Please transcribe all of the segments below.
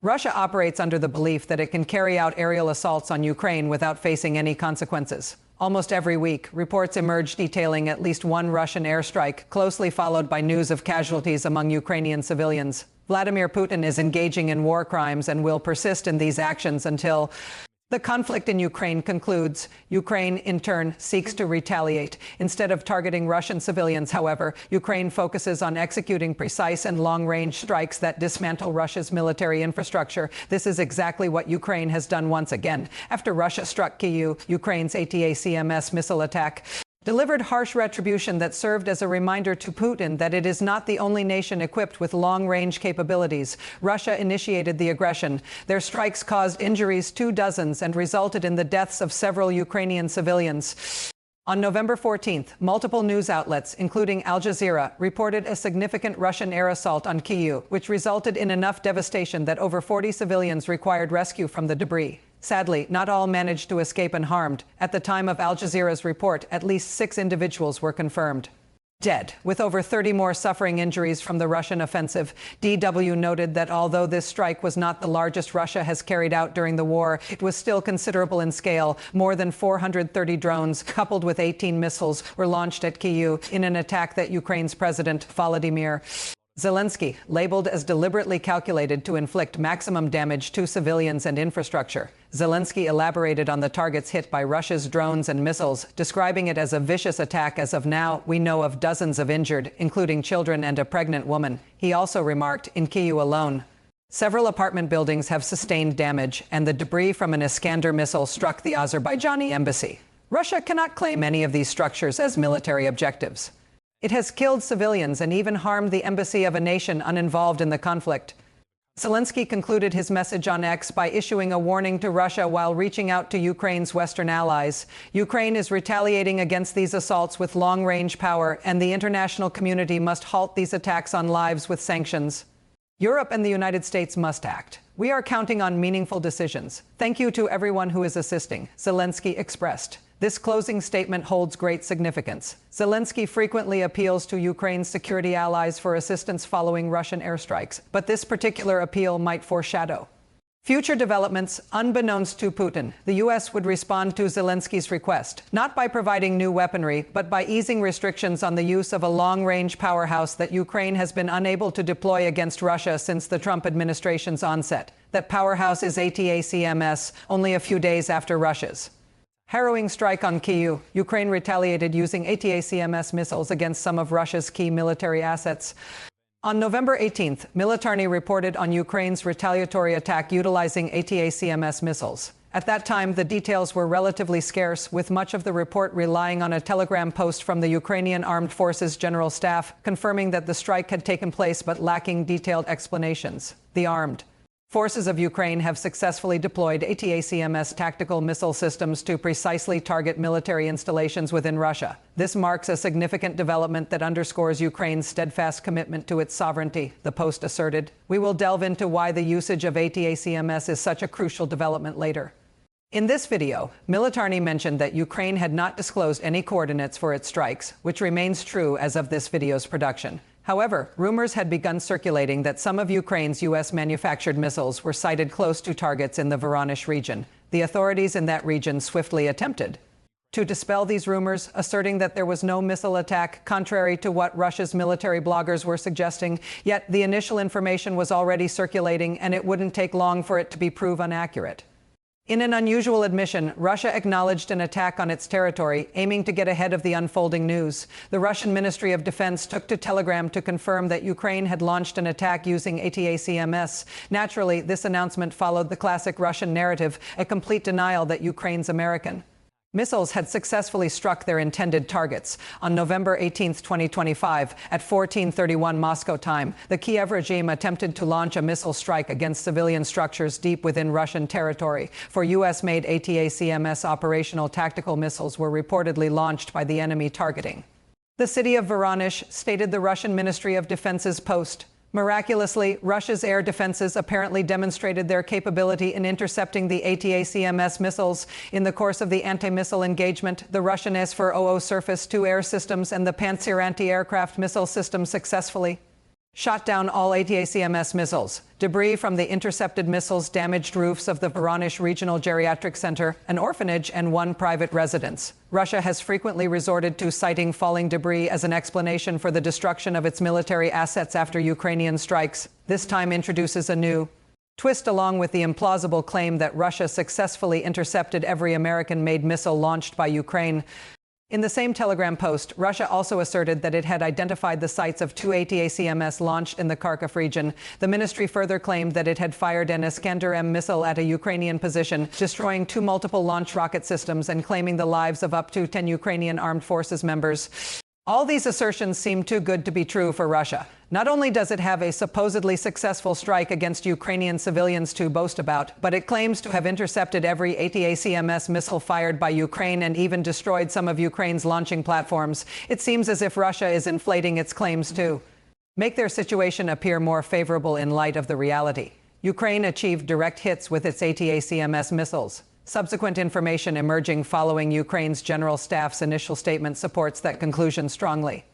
Russia operates under the belief that it can carry out aerial assaults on Ukraine without facing any consequences. Almost every week, reports emerge detailing at least one Russian airstrike, closely followed by news of casualties among Ukrainian civilians. Vladimir Putin is engaging in war crimes and will persist in these actions until the conflict in Ukraine concludes. Ukraine, in turn, seeks to retaliate. Instead of targeting Russian civilians, however, Ukraine focuses on executing precise and long-range strikes that dismantle Russia's military infrastructure. This is exactly what Ukraine has done once again. After Russia struck Kyiv, Ukraine's ATACMS missile attack delivered harsh retribution that served as a reminder to Putin that it is not the only nation equipped with long-range capabilities. Russia initiated the aggression. Their strikes caused injuries to dozens and resulted in the deaths of several Ukrainian civilians. On November 14th, multiple news outlets, including Al Jazeera, reported a significant Russian air assault on Kyiv, which resulted in enough devastation that over 40 civilians required rescue from the debris. Sadly, not all managed to escape unharmed. At the time of Al Jazeera's report, at least 6 individuals were confirmed dead, with over 30 more suffering injuries from the Russian offensive. DW noted that although this strike was not the largest Russia has carried out during the war, it was still considerable in scale. More than 430 drones, coupled with 18 missiles, were launched at Kyiv in an attack that Ukraine's President Volodymyr Zelensky labeled as deliberately calculated to inflict maximum damage to civilians and infrastructure. Zelensky elaborated on the targets hit by Russia's drones and missiles, describing it as a vicious attack. As of now, we know of dozens of injured, including children and a pregnant woman. He also remarked, in Kyiv alone, several apartment buildings have sustained damage, and the debris from an Iskander missile struck the Azerbaijani embassy. Russia cannot claim any of these structures as military objectives. It has killed civilians and even harmed the embassy of a nation uninvolved in the conflict. Zelensky concluded his message on X by issuing a warning to Russia while reaching out to Ukraine's Western allies. Ukraine is retaliating against these assaults with long-range power, and the international community must halt these attacks on lives with sanctions. Europe and the United States must act. We are counting on meaningful decisions. Thank you to everyone who is assisting, Zelensky expressed. This closing statement holds great significance. Zelensky frequently appeals to Ukraine's security allies for assistance following Russian airstrikes, but this particular appeal might foreshadow future developments. Unbeknownst to Putin, the U.S. would respond to Zelensky's request, not by providing new weaponry, but by easing restrictions on the use of a long-range powerhouse that Ukraine has been unable to deploy against Russia since the Trump administration's onset. That powerhouse is ATACMS, only a few days after Russia's harrowing strike on Kyiv. Ukraine retaliated using ATACMS missiles against some of Russia's key military assets. On November 18th, Militarny reported on Ukraine's retaliatory attack utilizing ATACMS missiles. At that time, the details were relatively scarce, with much of the report relying on a telegram post from the Ukrainian Armed Forces General Staff confirming that the strike had taken place but lacking detailed explanations. The armed forces of Ukraine have successfully deployed ATACMS tactical missile systems to precisely target military installations within Russia. This marks a significant development that underscores Ukraine's steadfast commitment to its sovereignty, the Post asserted. We will delve into why the usage of ATACMS is such a crucial development later. In this video, Militarny mentioned that Ukraine had not disclosed any coordinates for its strikes, which remains true as of this video's production. However, rumors had begun circulating that some of Ukraine's U.S.-manufactured missiles were sighted close to targets in the Voronezh region. The authorities in that region swiftly attempted to dispel these rumors, asserting that there was no missile attack, contrary to what Russia's military bloggers were suggesting. Yet the initial information was already circulating, and it wouldn't take long for it to be proven inaccurate. In an unusual admission, Russia acknowledged an attack on its territory, aiming to get ahead of the unfolding news. The Russian Ministry of Defense took to Telegram to confirm that Ukraine had launched an attack using ATACMS. Naturally, this announcement followed the classic Russian narrative, a complete denial that Ukraine's American missiles had successfully struck their intended targets. On November 18, 2025, at 14:31 Moscow time, the Kiev regime attempted to launch a missile strike against civilian structures deep within Russian territory. 4 U.S.-made ATACMS operational tactical missiles were reportedly launched by the enemy targeting the city of Voronezh, stated the Russian Ministry of Defense's post. Miraculously, Russia's air defenses apparently demonstrated their capability in intercepting the ATACMS missiles. In the course of the anti-missile engagement, the Russian S-400 surface-to-air systems and the Pantsir anti-aircraft missile system successfully shot down all ATACMS missiles. Debris from the intercepted missiles damaged roofs of the Voronezh Regional Geriatric Center, an orphanage, and one private residence. Russia has frequently resorted to citing falling debris as an explanation for the destruction of its military assets after Ukrainian strikes. This time introduces a new twist along with the implausible claim that Russia successfully intercepted every American-made missile launched by Ukraine. In the same Telegram post, Russia also asserted that it had identified the sites of 2 ATACMS launched in the Kharkiv region. The ministry further claimed that it had fired an Iskander-M missile at a Ukrainian position, destroying 2 multiple launch rocket systems and claiming the lives of up to 10 Ukrainian armed forces members. All these assertions seem too good to be true for Russia. Not only does it have a supposedly successful strike against Ukrainian civilians to boast about, but it claims to have intercepted every ATACMS missile fired by Ukraine and even destroyed some of Ukraine's launching platforms. It seems as if Russia is inflating its claims to make their situation appear more favorable in light of the reality. Ukraine achieved direct hits with its ATACMS missiles. Subsequent information emerging following Ukraine's General Staff's initial statement supports that conclusion strongly.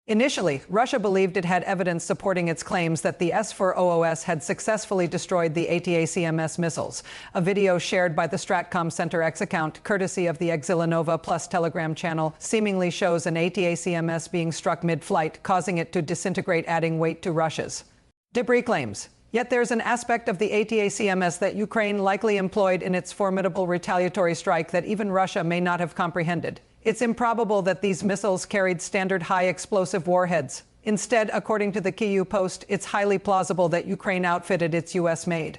Initially, Russia believed it had evidence supporting its claims that the S-400 had successfully destroyed the ATACMS missiles. A video shared by the Stratcom Center X account, courtesy of the Exilanova Plus Telegram channel, seemingly shows an ATACMS being struck mid-flight, causing it to disintegrate, adding weight to Russia's debris claims. Yet there's an aspect of the ATACMS that Ukraine likely employed in its formidable retaliatory strike that even Russia may not have comprehended. It's improbable that these missiles carried standard high-explosive warheads. Instead, according to the Kyiv Post, it's highly plausible that Ukraine outfitted its U.S.-made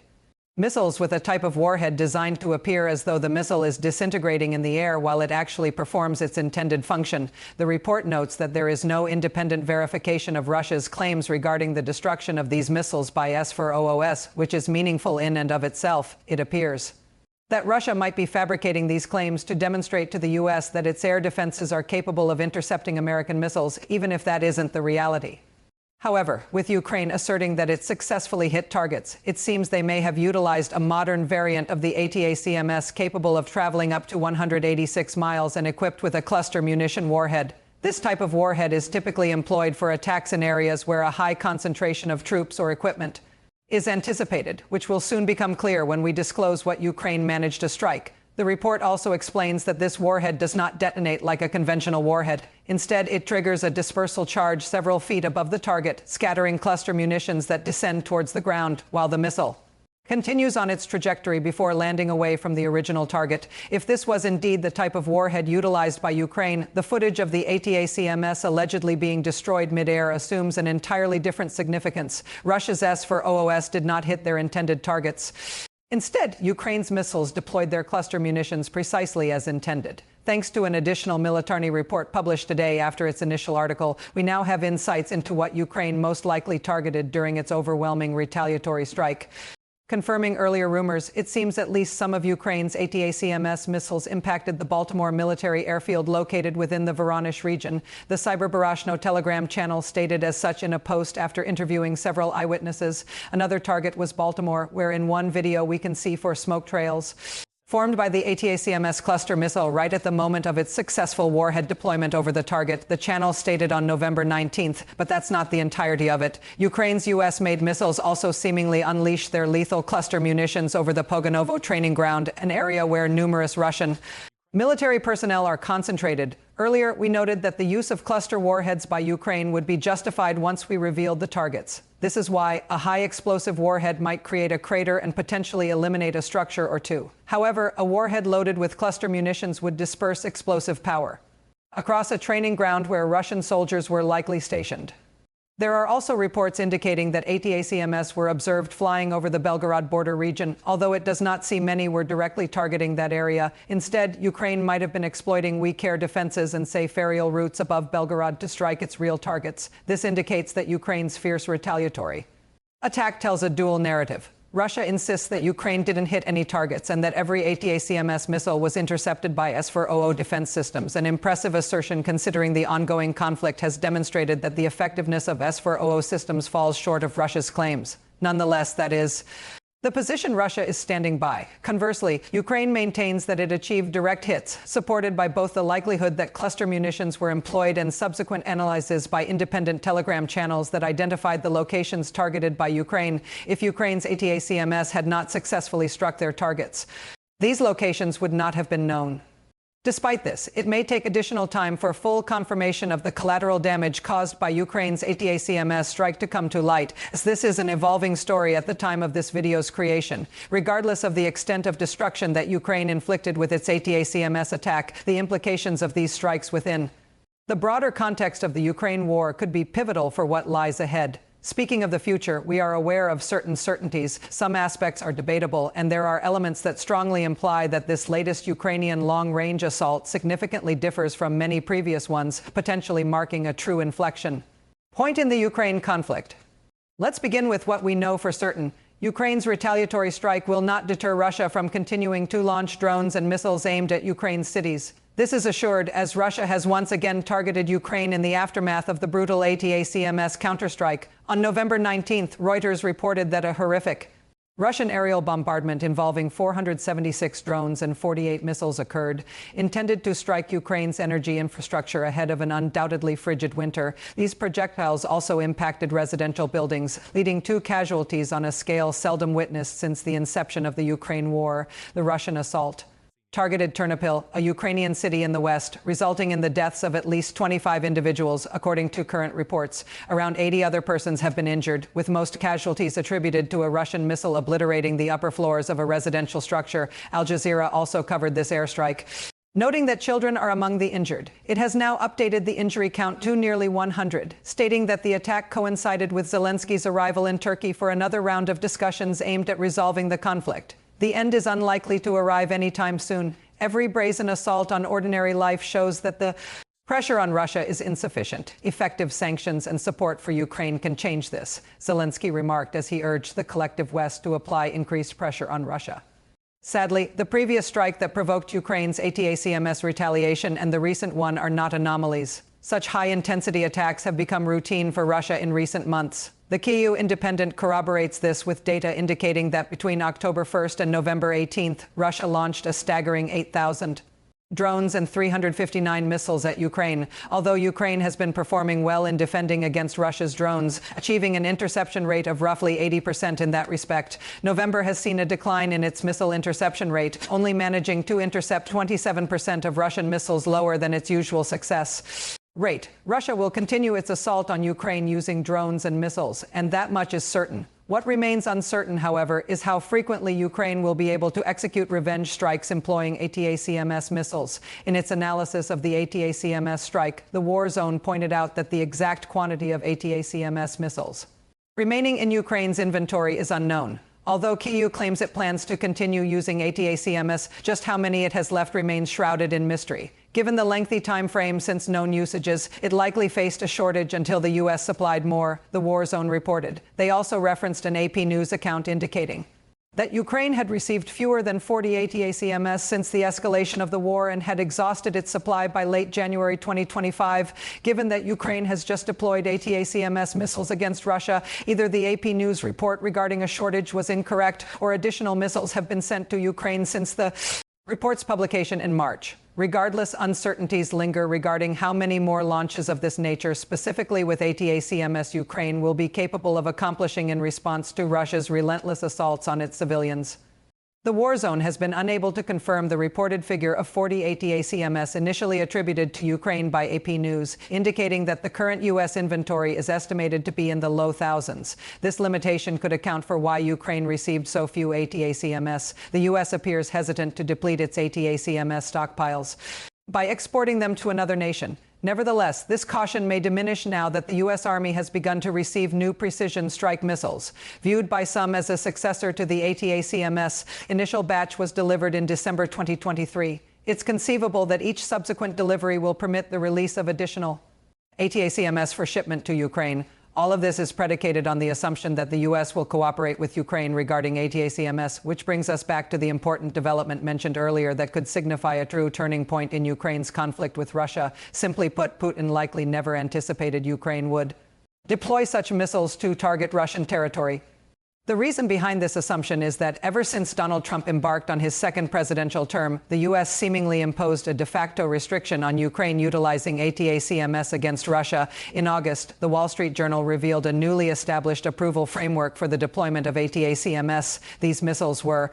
missiles with a type of warhead designed to appear as though the missile is disintegrating in the air while it actually performs its intended function. The report notes that there is no independent verification of Russia's claims regarding the destruction of these missiles by S-400, which is meaningful in and of itself. It appears that Russia might be fabricating these claims to demonstrate to the U.S. that its air defenses are capable of intercepting American missiles, even if that isn't the reality. However, with Ukraine asserting that it successfully hit targets, it seems they may have utilized a modern variant of the ATACMS capable of traveling up to 186 miles and equipped with a cluster munition warhead. This type of warhead is typically employed for attacks in areas where a high concentration of troops or equipment is anticipated, which will soon become clear when we disclose what Ukraine managed to strike. The report also explains that this warhead does not detonate like a conventional warhead. Instead, it triggers a dispersal charge several feet above the target, scattering cluster munitions that descend towards the ground, while the missile continues on its trajectory before landing away from the original target. If this was indeed the type of warhead utilized by Ukraine, the footage of the ATACMS allegedly being destroyed midair assumes an entirely different significance. Russia's S-400 did not hit their intended targets. Instead, Ukraine's missiles deployed their cluster munitions precisely as intended. Thanks to an additional Militarny report published today after its initial article, we now have insights into what Ukraine most likely targeted during its overwhelming retaliatory strike. Confirming earlier rumors, it seems at least some of Ukraine's ATACMS missiles impacted the Baltimore military airfield located within the Voronezh region. The Cyberbarashno Telegram channel stated as such in a post after interviewing several eyewitnesses. Another target was Baltimore, where in one video we can see 4 smoke trails formed by the ATACMS cluster missile right at the moment of its successful warhead deployment over the target, the channel stated on November 19th. But that's not the entirety of it. Ukraine's U.S.-made missiles also seemingly unleashed their lethal cluster munitions over the Poganovo training ground, an area where numerous Russian military personnel are concentrated. Earlier, we noted that the use of cluster warheads by Ukraine would be justified once we revealed the targets. This is why a high-explosive warhead might create a crater and potentially eliminate a structure or two. However, a warhead loaded with cluster munitions would disperse explosive power across a training ground where Russian soldiers were likely stationed. There are also reports indicating that ATACMS were observed flying over the Belgorod border region, although it does not seem many were directly targeting that area. Instead, Ukraine might have been exploiting weak air defenses and safe aerial routes above Belgorod to strike its real targets. This indicates that Ukraine's fierce retaliatory attack tells a dual narrative. Russia insists that Ukraine didn't hit any targets and that every ATACMS missile was intercepted by S-400 defense systems, an impressive assertion considering the ongoing conflict has demonstrated that the effectiveness of S-400 systems falls short of Russia's claims. Nonetheless, that is The position Russia is standing by. Conversely, Ukraine maintains that it achieved direct hits, supported by both the likelihood that cluster munitions were employed and subsequent analyses by independent telegram channels that identified the locations targeted by Ukraine if Ukraine's ATACMS had not successfully struck their targets. These locations would not have been known. Despite this, it may take additional time for full confirmation of the collateral damage caused by Ukraine's ATACMS strike to come to light, as this is an evolving story at the time of this video's creation. Regardless of the extent of destruction that Ukraine inflicted with its ATACMS attack, the implications of these strikes within the broader context of the Ukraine war could be pivotal for what lies ahead. Speaking of the future, we are aware of certain certainties. Some aspects are debatable, and there are elements that strongly imply that this latest Ukrainian long-range assault significantly differs from many previous ones, potentially marking a true inflection point in the Ukraine conflict. Let's begin with what we know for certain. Ukraine's retaliatory strike will not deter Russia from continuing to launch drones and missiles aimed at Ukraine's cities. This is assured as Russia has once again targeted Ukraine in the aftermath of the brutal ATACMS counterstrike. On November 19th, Reuters reported that a horrific Russian aerial bombardment involving 476 drones and 48 missiles occurred, intended to strike Ukraine's energy infrastructure ahead of an undoubtedly frigid winter. These projectiles also impacted residential buildings, leading to casualties on a scale seldom witnessed since the inception of the Ukraine war. The Russian assault targeted Ternopil, a Ukrainian city in the west, resulting in the deaths of at least 25 individuals, according to current reports. Around 80 other persons have been injured, with most casualties attributed to a Russian missile obliterating the upper floors of a residential structure. Al Jazeera also covered this airstrike, noting that children are among the injured. It has now updated the injury count to nearly 100, stating that the attack coincided with Zelensky's arrival in Turkey for another round of discussions aimed at resolving the conflict. The end is unlikely to arrive anytime soon. Every brazen assault on ordinary life shows that the pressure on Russia is insufficient. Effective sanctions and support for Ukraine can change this, Zelensky remarked as he urged the collective West to apply increased pressure on Russia. Sadly, the previous strike that provoked Ukraine's ATACMS retaliation and the recent one are not anomalies. Such high-intensity attacks have become routine for Russia in recent months. The Kyiv Independent corroborates this with data indicating that between October 1st and November 18th, Russia launched a staggering 8,000 drones and 359 missiles at Ukraine. Although Ukraine has been performing well in defending against Russia's drones, achieving an interception rate of roughly 80% in that respect, November has seen a decline in its missile interception rate, only managing to intercept 27% of Russian missiles, lower than its usual success rate. Russia will continue its assault on Ukraine using drones and missiles, and that much is certain. What remains uncertain, however, is how frequently Ukraine will be able to execute revenge strikes employing ATACMS missiles. In its analysis of the ATACMS strike, the war zone pointed out that the exact quantity of ATACMS missiles remaining in Ukraine's inventory is unknown. Although Kyiv claims it plans to continue using ATACMS, just how many it has left remains shrouded in mystery. Given the lengthy time frame since known usages, it likely faced a shortage until the U.S. supplied more, the war zone reported. They also referenced an AP News account indicating that Ukraine had received fewer than 40 ATACMS since the escalation of the war and had exhausted its supply by late January 2025. Given that Ukraine has just deployed ATACMS missiles against Russia, either the AP News report regarding a shortage was incorrect or additional missiles have been sent to Ukraine since the report's publication in March. Regardless, uncertainties linger regarding how many more launches of this nature, specifically with ATACMS, Ukraine will be capable of accomplishing in response to Russia's relentless assaults on its civilians. The war zone has been unable to confirm the reported figure of 40 ATACMS initially attributed to Ukraine by AP News, indicating that the current U.S. inventory is estimated to be in the low thousands. This limitation could account for why Ukraine received so few ATACMS. The U.S. appears hesitant to deplete its ATACMS stockpiles by exporting them to another nation. Nevertheless, this caution may diminish now that the U.S. Army has begun to receive new precision strike missiles. Viewed by some as a successor to the ATACMS, initial batch was delivered in December 2023. It's conceivable that each subsequent delivery will permit the release of additional ATACMS for shipment to Ukraine. All of this is predicated on the assumption that the U.S. will cooperate with Ukraine regarding ATACMS, which brings us back to the important development mentioned earlier that could signify a true turning point in Ukraine's conflict with Russia. Simply put, Putin likely never anticipated Ukraine would deploy such missiles to target Russian territory. The reason behind this assumption is that ever since Donald Trump embarked on his second presidential term, the U.S. seemingly imposed a de facto restriction on Ukraine utilizing ATACMS against Russia. In August, the Wall Street Journal revealed a newly established approval framework for the deployment of ATACMS. These missiles were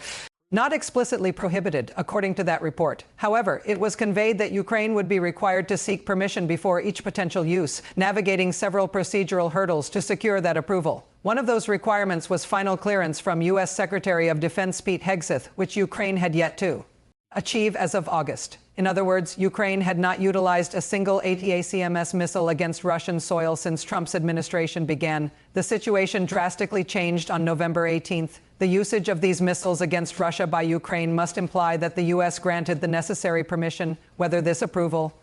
not explicitly prohibited, according to that report. However, it was conveyed that Ukraine would be required to seek permission before each potential use, navigating several procedural hurdles to secure that approval. One of those requirements was final clearance from U.S. Secretary of Defense Pete Hegseth, which Ukraine had yet to achieve as of August. In other words, Ukraine had not utilized a single ATACMS missile against Russian soil since Trump's administration began. The situation drastically changed on November 18th. The usage of these missiles against Russia by Ukraine must imply that the U.S. granted the necessary permission. Whether this approval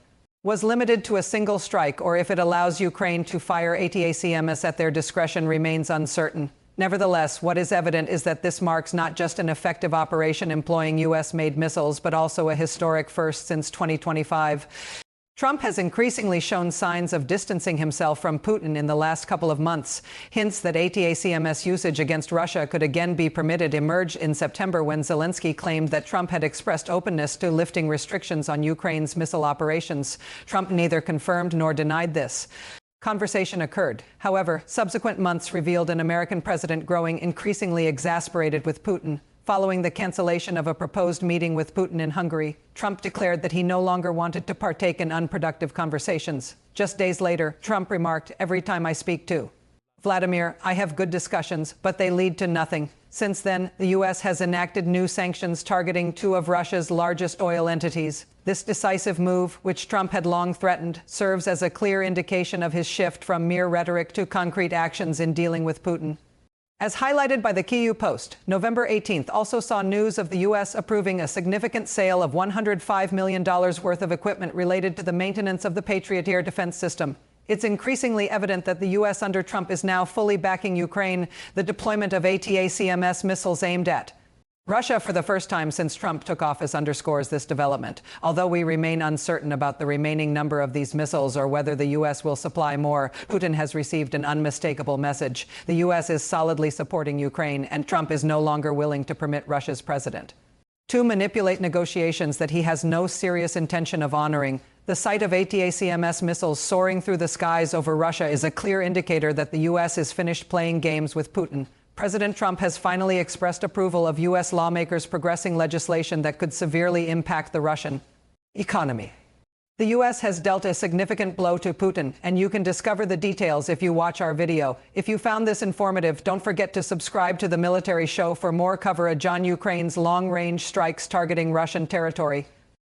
was limited to a single strike or if it allows Ukraine to fire ATACMS at their discretion remains uncertain. Nevertheless, what is evident is that this marks not just an effective operation employing U.S.-made missiles, but also a historic first since 2025. Trump has increasingly shown signs of distancing himself from Putin in the last couple of months. Hints that ATACMS usage against Russia could again be permitted emerged in September when Zelensky claimed that Trump had expressed openness to lifting restrictions on Ukraine's missile operations. Trump neither confirmed nor denied this conversation occurred. However, subsequent months revealed an American president growing increasingly exasperated with Putin. Following the cancellation of a proposed meeting with Putin in Hungary, Trump declared that he no longer wanted to partake in unproductive conversations. Just days later, Trump remarked, "Every time I speak to Vladimir, I have good discussions, but they lead to nothing." Since then, the U.S. has enacted new sanctions targeting two of Russia's largest oil entities. This decisive move, which Trump had long threatened, serves as a clear indication of his shift from mere rhetoric to concrete actions in dealing with Putin. As highlighted by the Kyiv Post, November 18th also saw news of the U.S. approving a significant sale of $105 million worth of equipment related to the maintenance of the Patriot air defense system. It's increasingly evident that the U.S. under Trump is now fully backing Ukraine, the deployment of ATACMS missiles aimed at Russia for the first time since Trump took office underscores this development. Although we remain uncertain about the remaining number of these missiles or whether the U.S. will supply more, Putin has received an unmistakable message. The U.S. is solidly supporting Ukraine, and Trump is no longer willing to permit Russia's president to manipulate negotiations that he has no serious intention of honoring. The sight of ATACMS missiles soaring through the skies over Russia is a clear indicator that the U.S. is finished playing games with Putin. President Trump has finally expressed approval of U.S. lawmakers progressing legislation that could severely impact the Russian economy. The U.S. has dealt a significant blow to Putin, and you can discover the details if you watch our video. If you found this informative, don't forget to subscribe to the Military Show for more coverage on Ukraine's long-range strikes targeting Russian territory.